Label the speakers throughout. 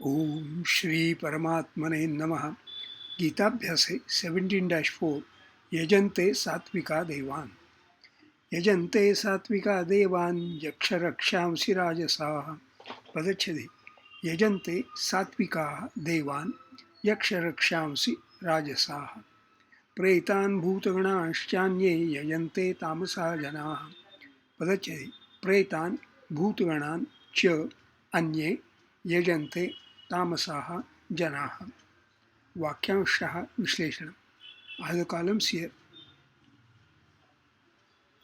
Speaker 1: ओम श्री परमात्मने नमः. गीताभ्यासे 17-4 यजन्ते सात्विका देवान्. यजन्ते सात्विका देवान् यक्षरक्षांसि राजसाः. पदच्छेदे. यजन्ते सात्विकाः देवान् यक्षरक्षांसि राजसाः. प्रेतान् भूतगणांश्चान्ये यजन्ते तामसा जनाः. पदच्छेदे. प्रेतान् भूतगणान् च अन्ये यजन्ते तामसाः जनाः. वाक्यांशः विश्लेषण. आज कॉलम्स हियर.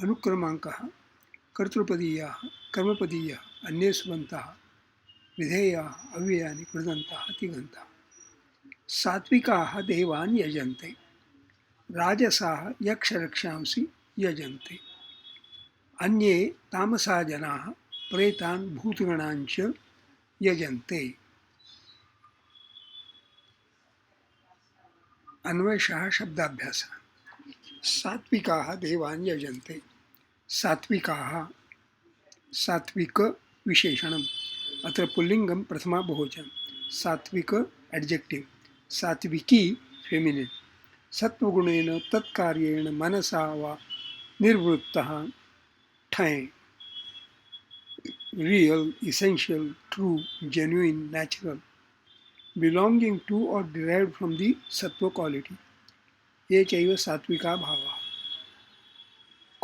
Speaker 1: अनुक्रमांकः कर्तृपदीयाः कर्मपदीयाः अन्ये सुबन्ताः विधेयाः अव्ययानि कृदन्ताः तिङन्ताः. सात्विकाः देवान् यजन्ते, राजसाः यक्षरक्षांसि यजन्ते, अन्ये तामसा जनाः प्रेतान् भूतगणान् च यजन्ते. अन्वयशः शब्दाभ्यासः. सात्विकाः देवान् यजन्ते. सात्विकाः सात्विक विशेषणम्. अत्र पुल्लिंगं प्रथमा बहुवचनं. सात्विक एडजेक्टिव. सात्विकी फेमिनिन. सत्वगुणेन तत्कार्येण मनसा वा निर्वृत्तः ठय. Real, essential, true, genuine, natural, belonging to or derived from the sattva quality. ये चैव सात्विका भावः.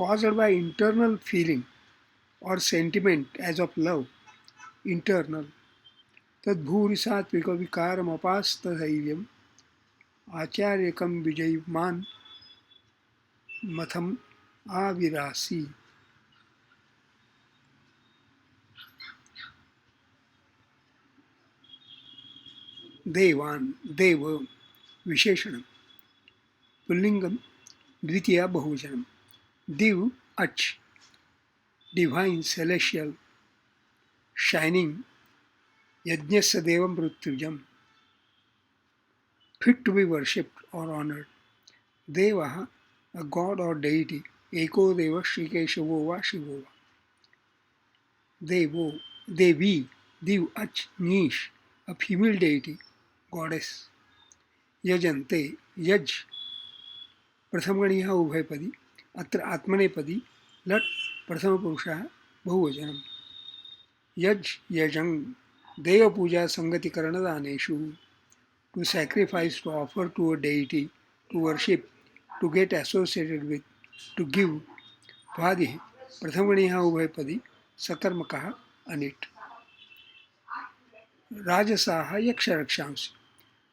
Speaker 1: Caused by internal feeling or sentiment as of love, internal. तद्भूरि सात्विक विकारमपास्तधैर्यम् आचार्यकं विजयमान् मथम आविरासी. देवान् देव विशेषणं. पुल्लिंगं द्वितीया बहुवचनं. दिव अच. Divine, celestial, shining. यज्ञस्य देवं मृत्युजम्. fit to be worshipped or honored. Devah, a god or deity. Eko deva Shrikeshavo va Shivo va. Devo, Devi, Div Ach Nish, a female deity, goddess. Yajante, Yaj, प्रथमगणीयः उभयपदी. अत्र आत्मनेपदी लट् प्रथमपुरुषः बहुवचनम्. यज् यजं देवपूजा संगतिकरणदानेषु. To sacrifice, to offer to a deity, to worship, to get associated with, to give. Vadi, प्रथमगणीयः उभयपदी सकर्मकः अनिट्. राजसाः यक्षरक्षांसि.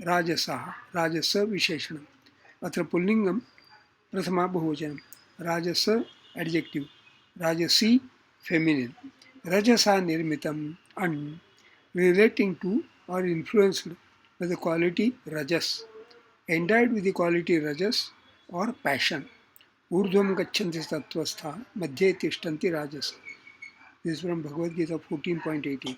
Speaker 1: राजसाः राजस विशेषणम्. अत्र पुल्लिंगं प्रथमा बहुवचनं. राजस adjective. राजसी feminine. रजसा निर्मितम् अन्, relating to or influenced by the quality rajas, endowed with the quality rajas or passion. ऊर्ध्वं गच्छन्ति तत्त्वस्था मध्ये तिष्ठन्ति राजस. This is from Bhagavad Gita 14.18.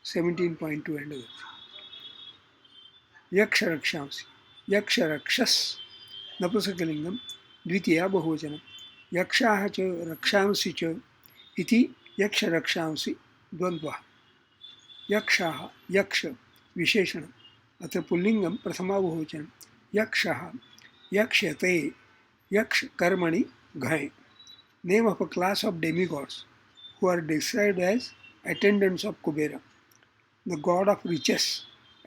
Speaker 1: 17.2 and others. यक्षरक्षांसि. यक्षरक्षस् नपुंसकलिङ्गं द्वितीया बहुवचनं. यक्षाः च रक्षांसि च इति यक्षरक्षांसि द्वन्द्वः. यक्षाः यक्ष विशेषणम्. अत्र पुल्लिंगं प्रथमा बहुवचनं. यक्षः यक्ष्यते. यक्ष कर्मणि घञ्. Name of a class of demigods who are described as attendants of Kubera, the god of riches,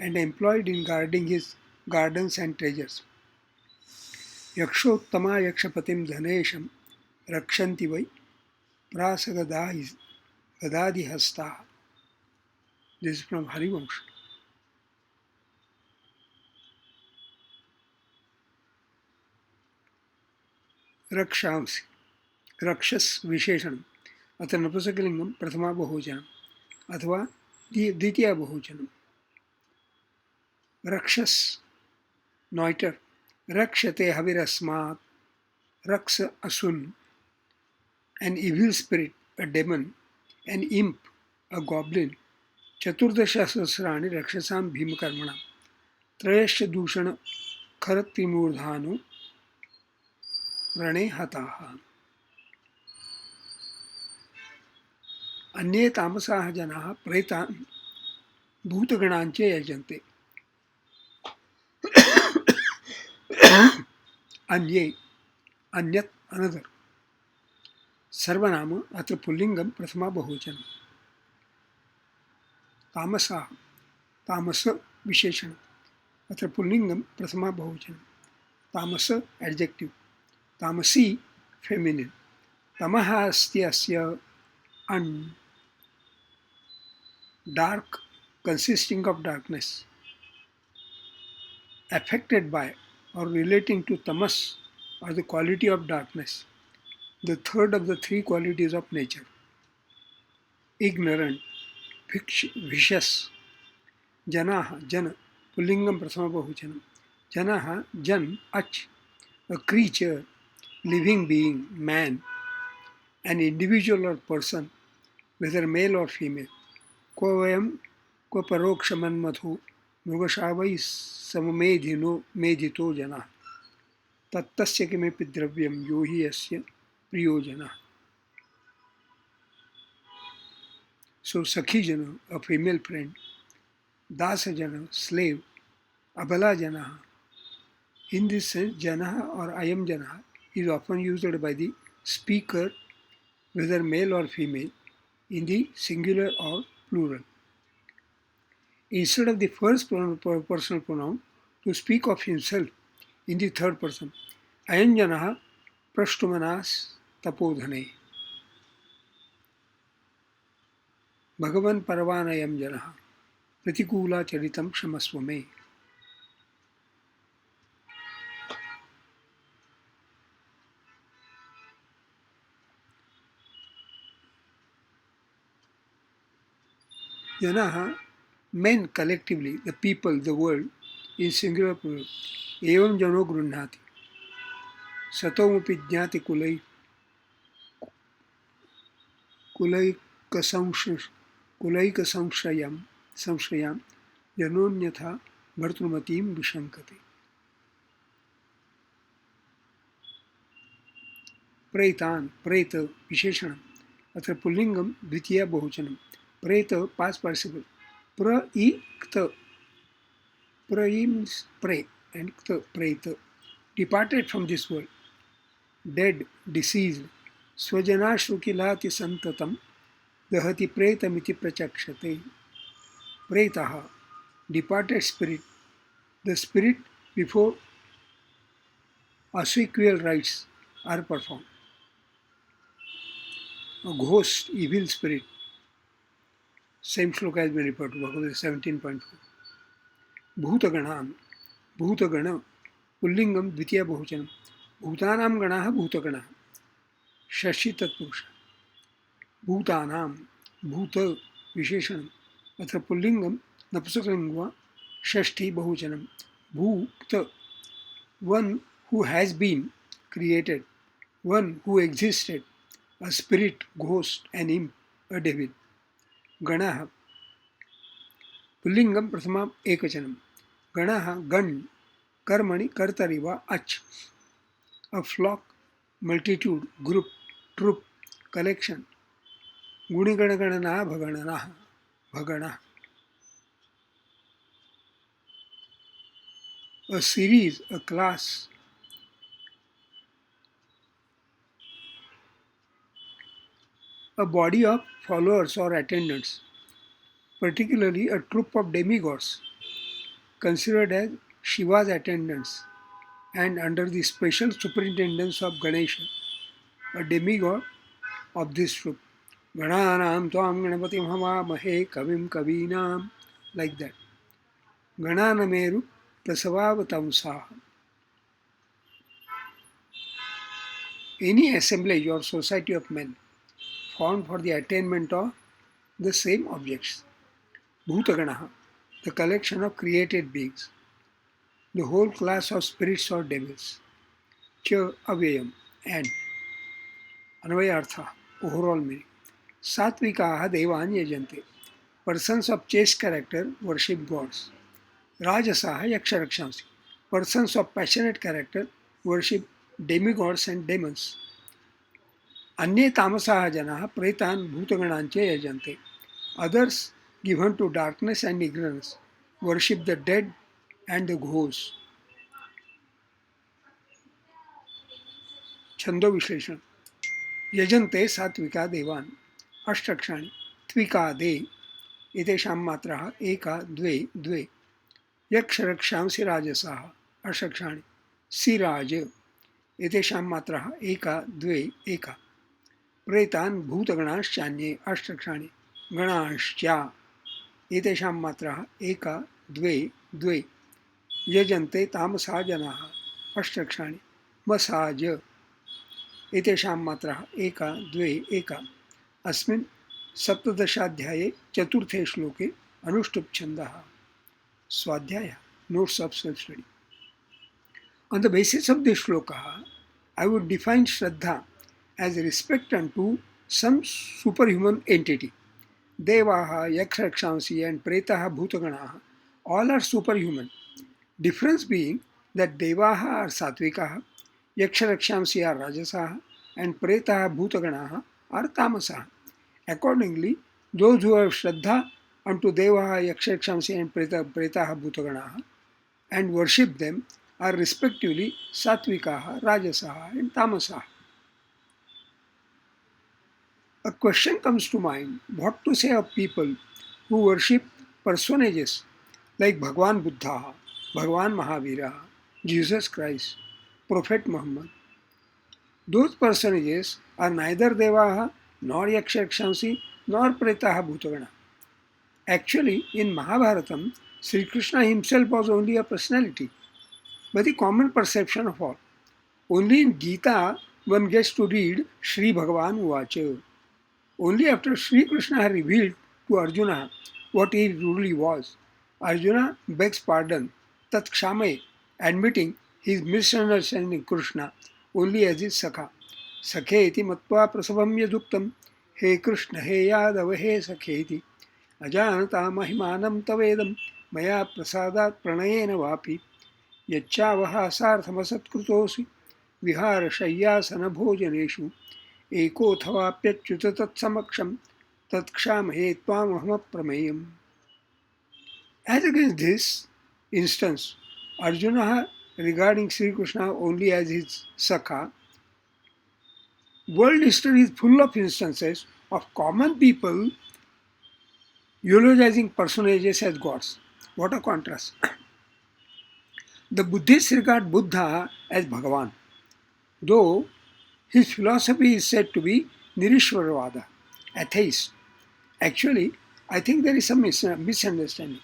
Speaker 1: and employed in guarding his gardens and treasures. यक्षोत्तमा यक्षपतिं धनेशं रक्षन्ति why प्रासगदादिहस्ताः. This is from Harivansh. रक्षांसि रक्षस् विशेषणम्. अत्र नपुंसकलिङ्गं प्रथमा बहुवचनम् अथवा द्वितीया बहुवचनम्. रक्षस् नॉइटर. रक्षते हविरस्मात्. रक्ष असून. An evil spirit, a demon. An imp, a goblin. चतुर्दशसहस्राणि रक्षसां भीमकर्मणां. त्रयश्च दूषण खरत्रिमूर्धानो रणे हताः. अन्ये तामसाः जनाः प्रेतान् भूतगणांचे यजन्ते. अन्ये, अन्यत्, अनदर. सर्वनाम अत्र पुल्लिंगम प्रथमा बहुवचन. तामसा, तामस विशेषण, अत्र पुल्लिंगम प्रथमा बहुवचन. तामस एडजेक्टिव. तामसी फेमिनिन. तमः अस्ति अस्य अन्, dark, consisting of darkness, affected by or relating to tamas or the quality of darkness, the third of the three qualities of nature. Ignorant, vicious. Janaha, jana, pullingam prathama bahuvachanam. Janaha, jan, ach, a creature, living being, man, an individual or person, whether male or female. क्वयं क्व परोक्षमन्मथो मृगशावै सममेधिनो मेधितो जनः तत्तस्य किमपि द्रव्यं यो हि यस्य प्रियो जनः. So Sakhi Jana, a female friend, Dasa Jana, slave, Abala Jana. In this sense, Jana or Ayam Jana is often used by the speaker, whether male or female, in the singular or plural. Instead of the first personal pronoun, to speak of himself in the third person. Ayam Jana Prashtumanas Tapodhane. Bhagavan Paravanayam Jana Pratikula Charitam Kshamaswame. Janaha, men collectively, the people, the world, in singular plural. Evam jano grunnhati. Satomupi jnati kulaika samshrayam janonyatha bhartrumatim vishankati. Praitan, preta, visheshanam. Atra pullingam dvitiya bahuvachanam. Preta, past participle. Pra-i-kta. Pra-i means pray, and kta, preta. Departed from this world. Dead, deceased. Swajana shukilati santatam. Dahati pretamiti prachakshate. Pretaha, departed spirit. The spirit before obsequial rites are performed. A ghost, evil spirit. Same shloka has been referred to, Bhagavad 17.4. Bhutaganam, Bhutagana, Pullingam, Dvitiya Bahuvachanam. Bhutanam Ganaha Bhutagana. Shashi Tatpurusha. Bhutanam, Bhuta, Visheshanam. Atra Pullingam, Napusakalingva, Shashti Bahuvachanam. Bhukta, one who has been created, one who existed, a spirit, ghost, an imp, a devil. Ganaha. Pullingam prathama ekachanam. Ganaha, gan, karmani, kartariva, ach. A flock, multitude, group, troop, collection. Guniganagana bhaganana, bhagana. A series, a class. A body of followers or attendants, particularly a troop of demigods, considered as Shiva's attendants and under the special superintendence of Ganesha, a demigod of this troop. Gananam tvam ganapatim havamahe kavim kavinam, like that. Gananameru prasavavatamsaha. Any assemblage or society of men formed for the attainment of the same objects. Bhutaganaha, the collection of created beings. The whole class of spirits or devils. Cha avyayam, and. Anvayartha, overall meaning. Satvikaha devan yajante. Persons of chaste character worship gods. Rajasaha yaksharakshamsi. Persons of passionate character worship demigods and demons. Anye tamasaha janaha pretan bhutagananche yajante. Others given to darkness and ignorance, worship the dead and the ghosts. छंदो विश्लेषण. यजन्ते सात्विका देवान् अष्टक्षाणि त्विकादे एतेषां मात्राः एका द्वे द्वे. यक्षरक्षांसि राजसाः अष्टक्षाणि सिराज एतेषां मात्राः एका द्वे एका. प्रेतान् भूतगणाश्चान्ये अष्टक्षाणि गणाश्चा एतेषां मात्राः एका द्वे द्वे. यजन्ते तामसा जनाः अष्टक्षाणि मसाज एतेषां मात्राः एका द्वे एका. अस्मिन् सप्तदशाध्याये चतुर्थे श्लोके अनुष्टुप् छन्दः. स्वाध्यायः, notes of self-study. On the basis of this shloka, I would define Shraddha as respect unto some superhuman entity. Devaha, Yakshakshamsi and Pretaha Bhutaganaha all are superhuman. Difference being that Devaha are Satvikaha, Yaksharakshamsi are Rajasaha and Pretaha Bhutaganaha are Tamasaha. Accordingly, those who have Shraddha unto Devaha, Yaksharakshamsi and Pretaha Bhutaganaha and worship them are respectively Satvikaha, Rajasaha and Tamasaha. A question comes to mind, what to say of people who worship personages like Bhagwan Buddha, Bhagwan Mahavira, Jesus Christ, Prophet Muhammad. Those personages are neither Devaha nor Yakshakshamsi nor Pretaha Bhutagana. Actually, in Mahabharatam, Sri Krishna himself was only a personality, but the common perception of all. Only in Gita one gets to read Sri Bhagavan Uvacha. Only after Sri Krishna had revealed to Arjuna what he truly was, Arjuna begs pardon, tat kshamay, admitting his misunderstanding Krishna only as his Sakha. Sakhe iti matva prasabham yaduktam, he Krishna, he Yadav, he Sakhe iti. Ajanata mahimanam tavedam, maya prasadat pranayena vapi, yachavaha sarthamasat krutosi, vihara shayyasana bhojaneshu, एकोऽथवाप्यच्युत तत्समक्षं तत्क्षामहे त्वामहमप्रमेयम्. As against this instance, Arjuna regarding Sri Krishna only as his Sakha, world history is full of instances of common people eulogizing personages as gods. What a contrast. The Buddhists regard Buddha as Bhagavan, though his philosophy is said to be Nirishwaravada, atheist. Actually, I think there is some misunderstanding.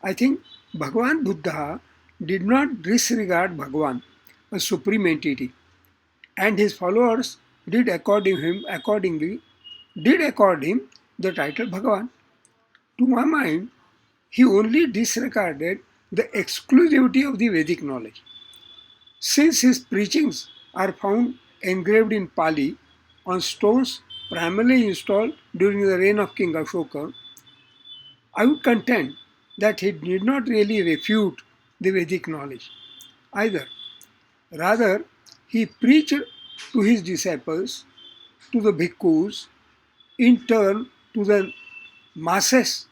Speaker 1: I think Bhagavan Buddha did not disregard Bhagavan, a supreme entity, and his followers did accord him the title Bhagavan. To my mind, he only disregarded the exclusivity of the Vedic knowledge. Since his preachings are found engraved in Pali on stones primarily installed during the reign of King Ashoka, I would contend that he did not really refute the Vedic knowledge either. Rather, he preached to his disciples, to the bhikkhus, in turn to the masses,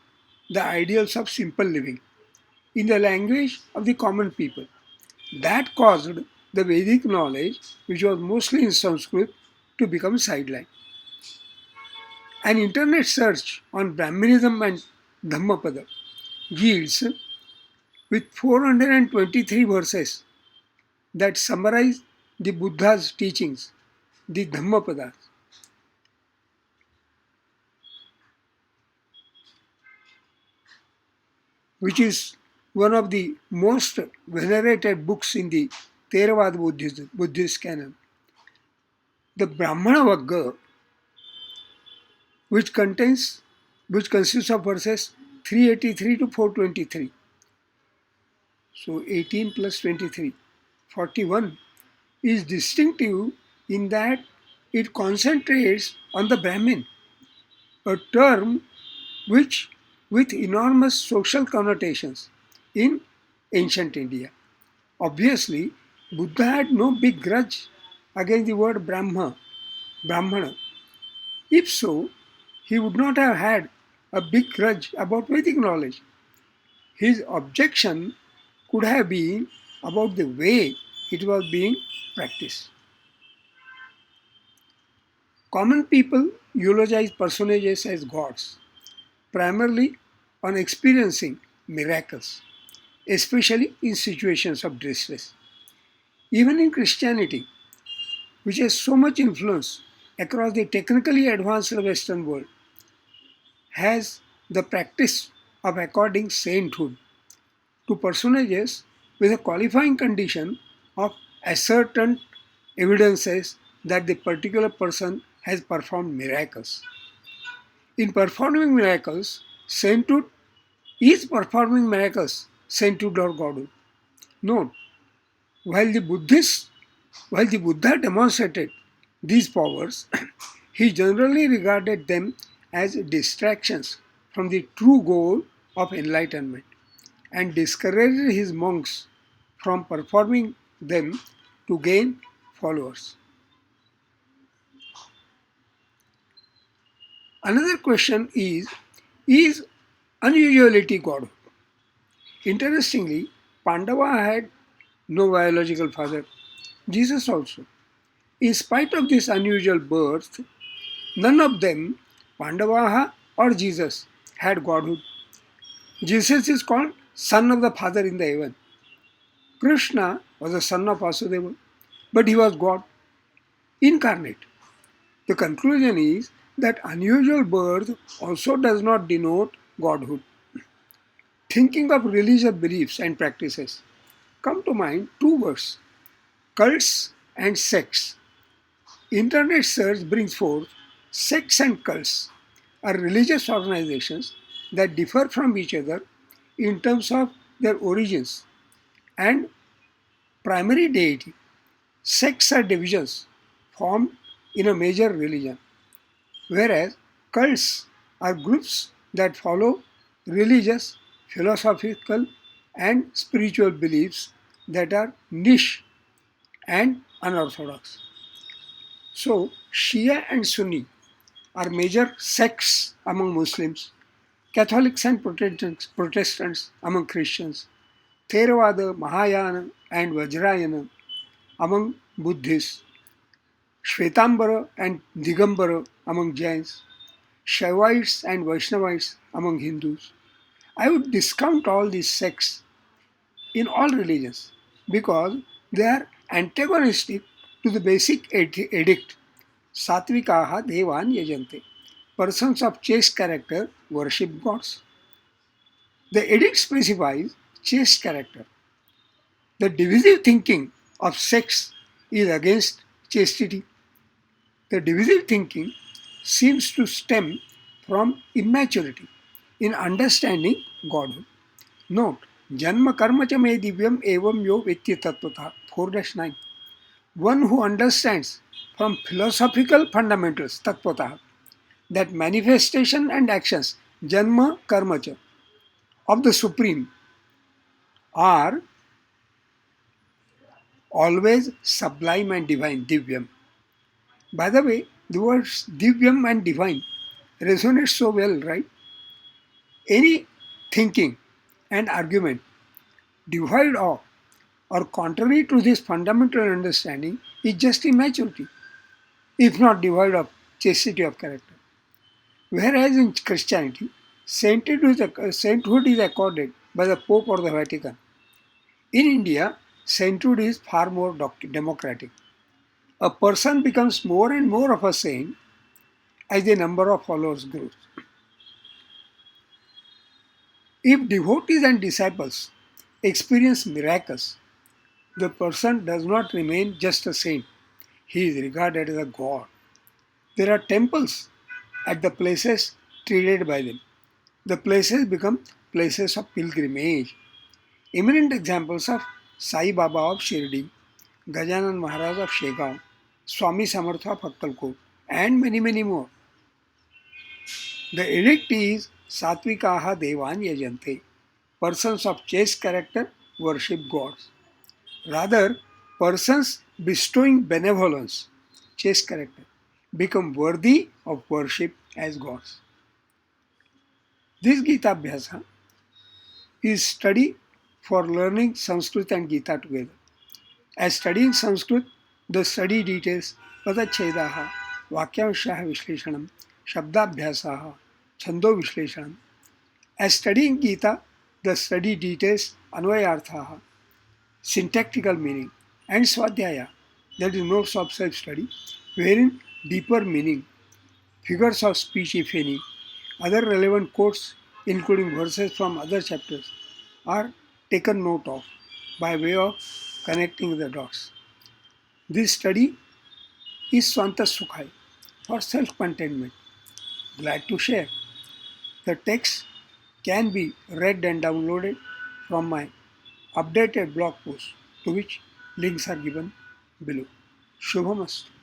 Speaker 1: the ideals of simple living, in the language of the common people. That caused the Vedic knowledge, which was mostly in Sanskrit, to become sidelined. An internet search on Brahmanism and Dhammapada yields with 423 verses that summarize the Buddha's teachings, the Dhammapadas. Which is one of the most venerated books in the Theravada Buddhist canon. The Brahmana Vagga, which consists of verses 383 to 423. So 18 plus 23, 41, is distinctive in that it concentrates on the Brahmin, a term which with enormous social connotations in ancient India. Obviously, Buddha had no big grudge against the word Brahmana. If so, he would not have had a big grudge about Vedic knowledge. His objection could have been about the way it was being practiced. Common people eulogize personages as gods, primarily on experiencing miracles, especially in situations of distress. Even in Christianity, which has so much influence across the technically advanced Western world, has the practice of according sainthood to personages with a qualifying condition of ascertained evidences that the particular person has performed miracles. In performing miracles, sainthood is performing miracles, sainthood or godhood. Note, while the Buddhists, while the Buddha demonstrated these powers, he generally regarded them as distractions from the true goal of enlightenment and discouraged his monks from performing them to gain followers. Another question is unusuality God? Interestingly, Pandava had no biological father. Jesus also. In spite of this unusual birth, none of them, Pandavaha or Jesus, had godhood. Jesus is called son of the Father in the heaven. Krishna was the son of Vasudeva, but he was God incarnate. The conclusion is that unusual birth also does not denote godhood. Thinking of religious beliefs and practices, come to mind two words: cults and sects. Internet search brings forth sects and cults are religious organizations that differ from each other in terms of their origins and primary deity. Sects are divisions formed in a major religion, whereas cults are groups that follow religious, philosophical, and spiritual beliefs that are niche and unorthodox. So, Shia and Sunni are major sects among Muslims, Catholics and Protestants among Christians, Theravada, Mahayana, and Vajrayana among Buddhists, Shvetambara and Digambara among Jains, Shaivites and Vaishnavites among Hindus. I would discount all these sects in all religions because they are antagonistic to the basic edict Satvikaha Devan Yajante. Persons of chaste character worship gods. The edict specifies chaste character. The divisive thinking of sects is against chastity. The divisive thinking seems to stem from immaturity in understanding Godhood. Note, Janma karma cha me divyam evam yo vetya tattvata 4-9. One who understands from philosophical fundamentals tattvata that manifestation and actions janma karma cha of the Supreme are always sublime and divine, divyam. By the way, the words divyam and divine resonate so well, right? Any thinking and argument devoid of or contrary to this fundamental understanding is just immaturity, if not devoid of chastity of character. Whereas in Christianity, sainthood is accorded by the Pope or the Vatican. In India, sainthood is far more democratic. A person becomes more and more of a saint as the number of followers grows. If devotees and disciples experience miracles, the person does not remain just a saint. He is regarded as a god. There are temples at the places treated by them. The places become places of pilgrimage. Eminent examples of Sai Baba of Shirdi, Gajanan Maharaj of Shegaon, Swami Samartha of Akkalkot, and many, many more. The edict is Satvikaha Devan Yajante. Persons of chaste character worship gods. Rather, persons bestowing benevolence, chaste character, become worthy of worship as gods. This Gita Abhyasa is study for learning Sanskrit and Gita together. As studying Sanskrit, the study details Padachhedaha, Vakyanshaha Vishleshanam, Shabdabhyasaha, Chando Vishleshanam. As studying Gita, the study details Anvayarthaha, syntactical meaning, and Swadhyaya, that is notes of self-study, wherein deeper meaning, figures of speech if any, other relevant quotes including verses from other chapters are taken note of by way of connecting the dots. This study is Swanta Sukhai for self-contentment. Glad to share. The text can be read and downloaded from my updated blog post, to which links are given below. Shubhamastu.